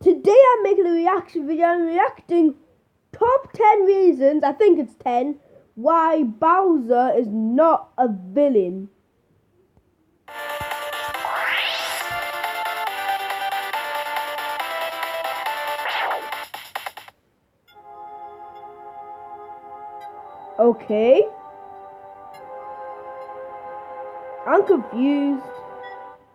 today I'm making a reaction video. I'm reacting top 10 reasons, I think it's 10, why Bowser is not a villain. Okay. I'm confused.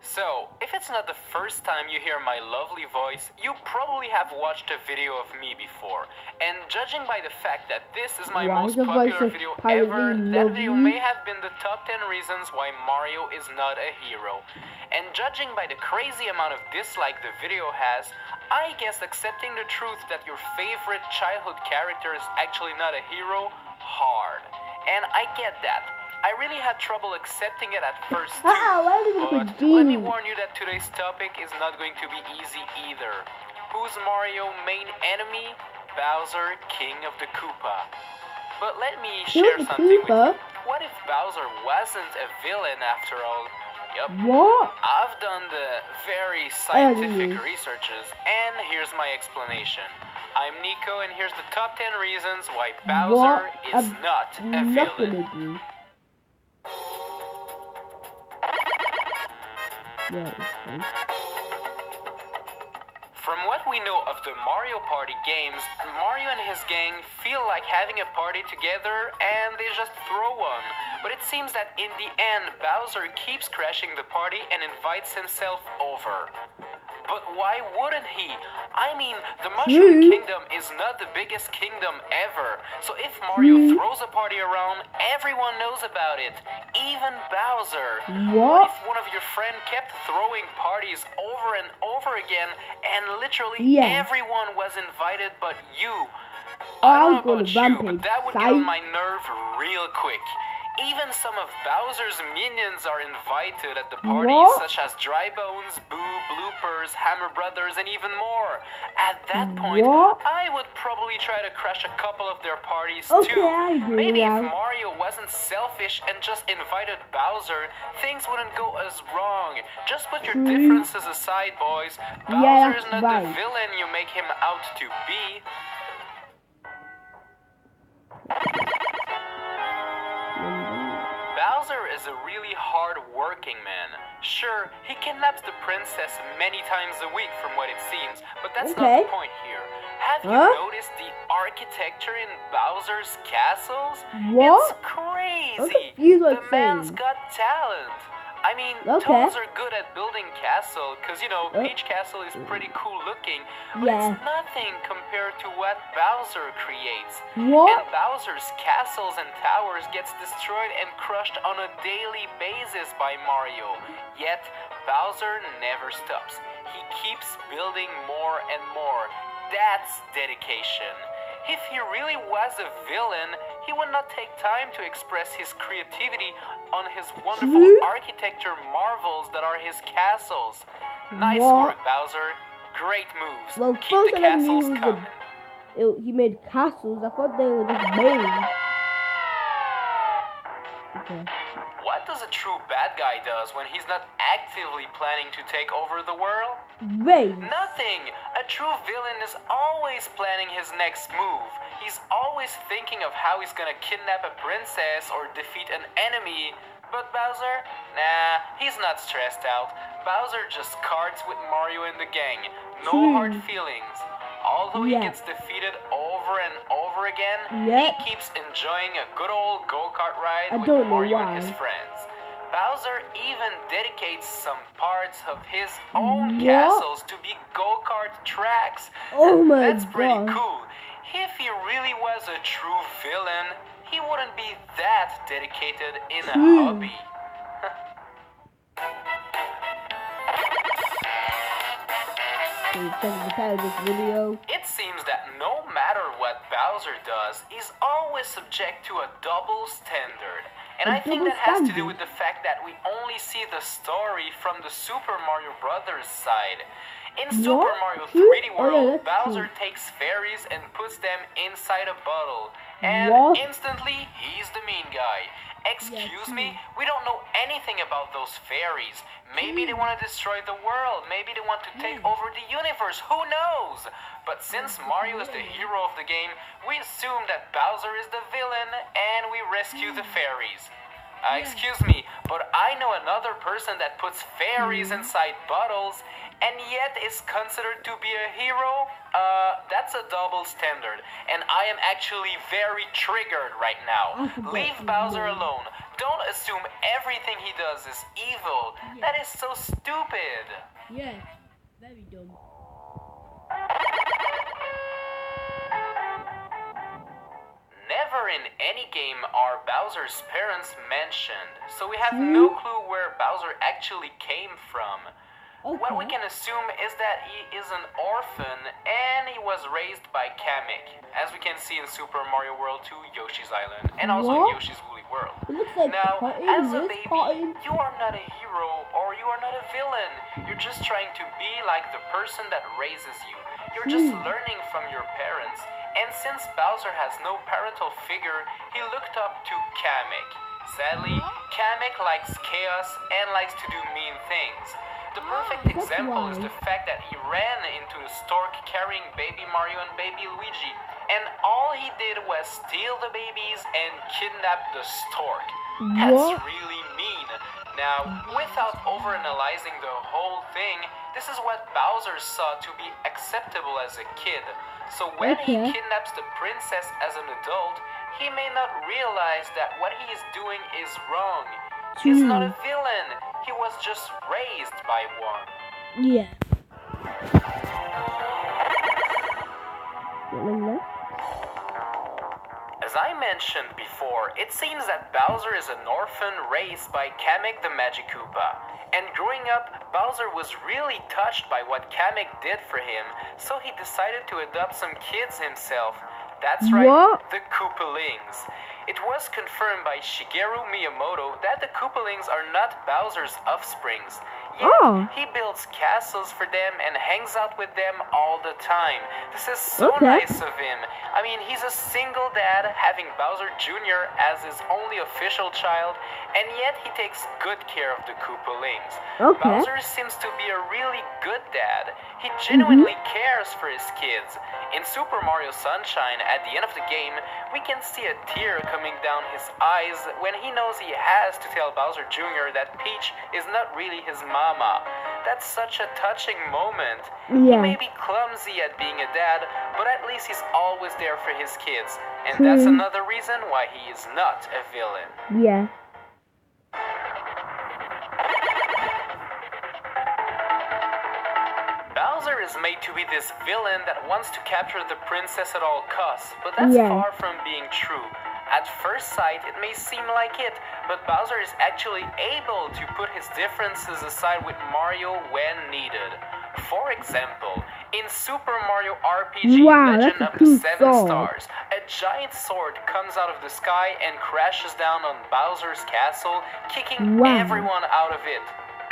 So, if it's not the first time you hear my lovely voice, you probably have watched a video of me before. And judging by the fact that this is my most popular video ever, that video may have been the top 10 reasons why Mario is not a hero. And judging by the crazy amount of dislike the video has, I guess accepting the truth that your favorite childhood character is actually not a hero, hard. And I get that. I really had trouble accepting it at first too, but let me warn you that today's topic is not going to be easy either. Who's Mario main enemy? Bowser, King of the Koopa. But let me share something with you. What if Bowser wasn't a villain after all? Yup. What? I've done the very scientific researches, and here's my explanation. I'm Nico, and here's the top 10 reasons why Bowser is not a villain. From what we know of the Mario Party games, Mario and his gang feel like having a party together and they just throw one. But it seems that in the end, Bowser keeps crashing the party and invites himself over. But why wouldn't he? I mean, the Mushroom Kingdom is not the biggest kingdom ever. So if Mario throws a party around, everyone knows about it. Even Bowser. What if one of your friends kept throwing parties over and over again and literally everyone was invited but you? I don't know about you, but that would get on my nerve real quick. Even some of Bowser's minions are invited at the parties, such as Dry Bones, Boo, Bloopers, Hammer Brothers, and even more. At that point, I would probably try to crash a couple of their parties too. Maybe if Mario wasn't selfish and just invited Bowser, things wouldn't go as wrong. Just put your differences aside, boys. Bowser is not the villain you make him out to be. Bowser is a really hard-working man. Sure, he kidnaps the princess many times a week from what it seems, but that's not the point here. Have you noticed the architecture in Bowser's castles? It's crazy! The man's got talent. I mean, Toads are good at building castles, because, you know, Peach Castle is pretty cool looking, but it's nothing compared to what Bowser creates. And Bowser's castles and towers gets destroyed and crushed on a daily basis by Mario. Yet, Bowser never stops. He keeps building more and more. That's dedication. If he really was a villain, he would not take time to express his creativity on his wonderful architecture marvels that are his castles. Nice work, Bowser. Great moves. Well, keep the castles coming. He made castles. I thought they were just made. What does a true bad guy does when he's not actively planning to take over the world? Nothing! A true villain is always planning his next move. He's always thinking of how he's gonna kidnap a princess or defeat an enemy. But Bowser? Nah, he's not stressed out. Bowser just cards with Mario and the gang. No hard feelings. Although he gets defeated over and over again, he keeps enjoying a good old go-kart ride with Mario and his friends. Bowser even dedicates some parts of his own castles to be go-kart tracks. That's pretty cool. If he really was a true villain, he wouldn't be that dedicated in a hobby. It seems that no matter what Bowser does, he's always subject to a double standard. And I think that has to do with the fact that we only see the story from the Super Mario Brothers side. In Super Mario 3D World, Bowser takes fairies and puts them inside a bottle. And instantly, he's the mean guy. Excuse me? We don't know anything about those fairies. Maybe they want to destroy the world. Maybe they want to take over the universe. Who knows? But since Mario is the hero of the game, we assume that Bowser is the villain and we rescue the fairies. Excuse me, but I know another person that puts fairies inside bottles and yet is considered to be a hero. That's a double standard, and I am actually very triggered right now. Leave Bowser alone. Don't assume everything he does is evil. That is so stupid. Yes, very dumb. Never in any game are Bowser's parents mentioned, so we have no clue where Bowser actually came from. What we can assume is that he is an orphan and he was raised by Kamek, as we can see in Super Mario World 2 Yoshi's Island, and also Yoshi's Woolly World. Now, as a baby, you are not a hero or you are not a villain. You're just trying to be like the person that raises you. You're just learning from your parents. And since Bowser has no parental figure, he looked up to Kamek. Sadly, Kamek likes chaos and likes to do mean things. The perfect example is the fact that he ran into the stork carrying baby Mario and baby Luigi, and all he did was steal the babies and kidnap the stork. That's really mean. Now, without overanalyzing the whole thing, this is what Bowser saw to be acceptable as a kid. So when he kidnaps the princess as an adult, he may not realize that what he is doing is wrong. He's not a villain. He was just raised by one. Yeah. As I mentioned before, it seems that Bowser is an orphan raised by Kamek the Magic Koopa. And growing up, Bowser was really touched by what Kamek did for him, so he decided to adopt some kids himself. That's right, the Koopalings. It was confirmed by Shigeru Miyamoto that the Koopalings are not Bowser's offsprings. Yet, he builds castles for them and hangs out with them all the time. This is so nice of him. I mean, he's a single dad, having Bowser Jr. as his only official child, and yet he takes good care of the Koopalings. Bowser seems to be a really good dad. He genuinely cares for his kids. In Super Mario Sunshine, at the end of the game, we can see a tear coming down his eyes when he knows he has to tell Bowser Jr. that Peach is not really his mama. That's such a touching moment. He may be clumsy at being a dad, but at least he's always there for his kids. And that's another reason why he is not a villain. Yeah. Bowser is made to be this villain that wants to capture the princess at all costs, but that's far from being true. At first sight, it may seem like it, but Bowser is actually able to put his differences aside with Mario when needed. For example, in Super Mario RPG Legend of the Seven Stars, a giant sword comes out of the sky and crashes down on Bowser's castle, kicking everyone out of it,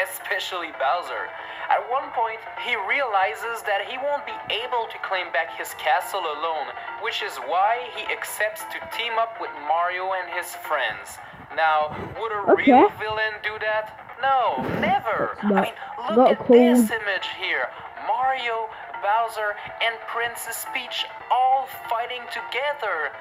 especially Bowser. At one point, he realizes that he won't be able to claim back his castle alone, which is why he accepts to team up with Mario and his friends. Now, would a real villain do that? No, never. I mean, look at this image here. Mario, Bowser, and Princess Peach all fighting together.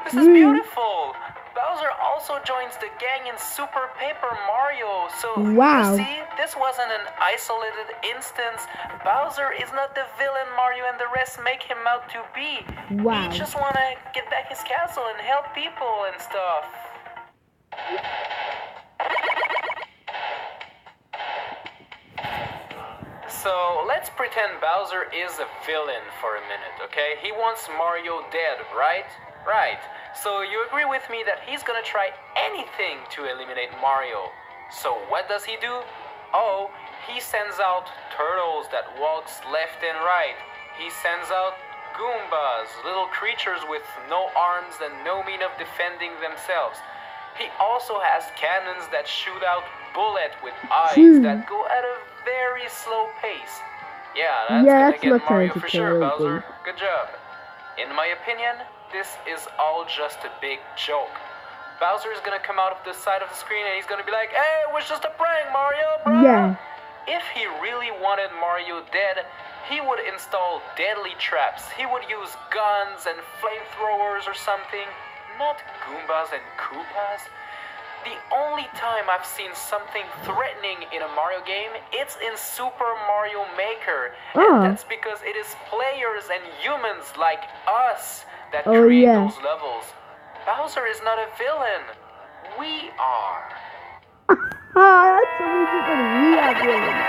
This is beautiful. Bowser also joins the gang in Super Paper Mario, so you see, this wasn't an isolated instance. Bowser is not the villain Mario and the rest make him out to be. He just wanna get back his castle and help people and stuff. So, let's pretend Bowser is a villain for a minute, okay? He wants Mario dead, right? Right. So you agree with me that he's gonna try anything to eliminate Mario. So what does he do? Oh, he sends out turtles that walks left and right. He sends out Goombas, little creatures with no arms and no means of defending themselves. He also has cannons that shoot out bullets with eyes that go at a very slow pace. Yeah, that's gonna get Mario for sure, Bowser. Good job. In my opinion, this is all just a big joke. Bowser is gonna come out of the side of the screen and he's gonna be like, "Hey, it was just a prank, Mario, bro." Yeah. If he really wanted Mario dead, he would install deadly traps. He would use guns and flamethrowers or something, not Goombas and Koopas. The only time I've seen something threatening in a Mario game, it's in Super Mario Maker. And that's because it is players and humans like us that create those levels. Bowser is not a villain. We are. That's so easy. We are villains.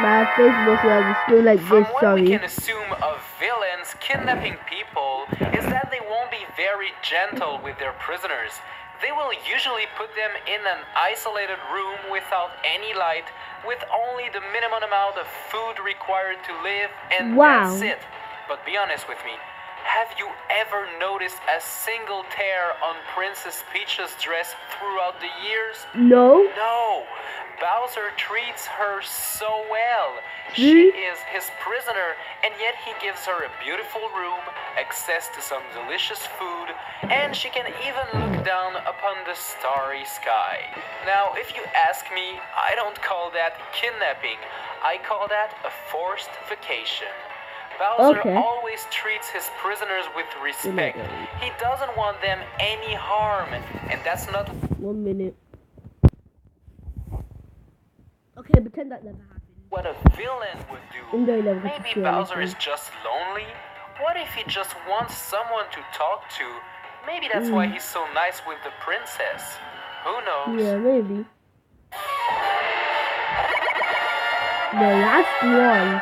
My face looks like the screen like From this, what sorry. we can assume of villains kidnapping people is that they won't be very gentle with their prisoners. They will usually put them in an isolated room without any light, with only the minimum amount of food required to live, and that's it. But be honest with me, have you ever noticed a single tear on Princess Peach's dress throughout the years? No. No. Bowser treats her so well. She is his prisoner, and yet he gives her a beautiful room, access to some delicious food, and she can even look down upon the starry sky. Now, if you ask me, I don't call that kidnapping. I call that a forced vacation. Bowser always treats his prisoners with respect. He doesn't want them any harm, and that's not... 1 minute. Okay, pretend that never happened. What a villain would do. Maybe Bowser is just lonely. What if he just wants someone to talk to? Maybe that's why he's so nice with the princess. Who knows? Yeah, maybe. The last one.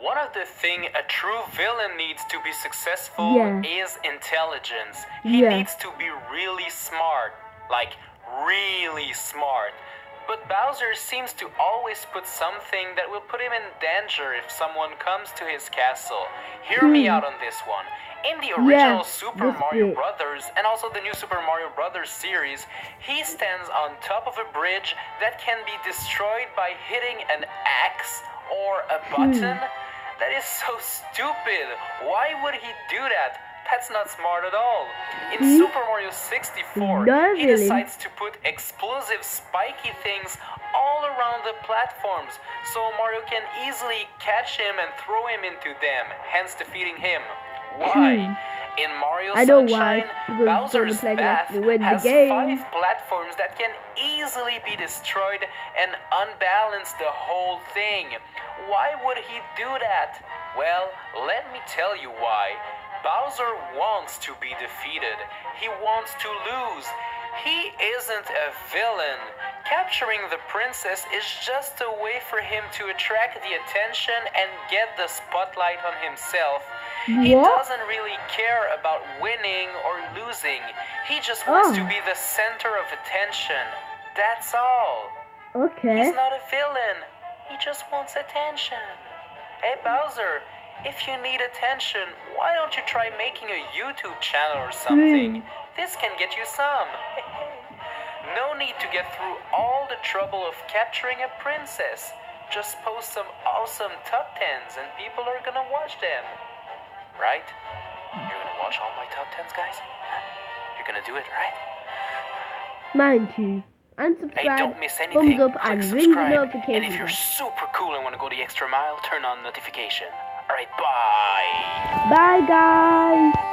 One of the things a true villain needs to be successful is intelligence. He needs to be really smart. Like, really smart. But Bowser seems to always put something that will put him in danger if someone comes to his castle. Hear me out on this one. In the original Super Mario Brothers and also the new Super Mario Brothers series, he stands on top of a bridge that can be destroyed by hitting an axe or a button. That is so stupid. Why would he do that? That's not smart at all. In Super Mario 64, he decides to put explosive spiky things all around the platforms so Mario can easily catch him and throw him into them, hence defeating him. Why? In Mario Sunshine, Bowser's Bath has 5 platforms that can easily be destroyed and unbalance the whole thing. Why would he do that? Well, let me tell you why. Bowser wants to be defeated. He wants to lose. He isn't a villain. Capturing the princess is just a way for him to attract the attention and get the spotlight on himself. He doesn't really care about winning or losing. He just wants to be the center of attention. That's all. He's not a villain. He just wants attention. Hey Bowser, if you need attention, why don't you try making a YouTube channel or something? This can get you some. No need to get through all the trouble of capturing a princess. Just post some awesome top 10s and people are gonna watch them. Right? You're gonna watch all my top 10s, guys? You're gonna do it, right? Mind you. And subscribe, hey, don't miss anything. thumbs up, and ring the notification. And if you're super cool and want to go the extra mile, turn on notification. Alright, bye. Bye, guys.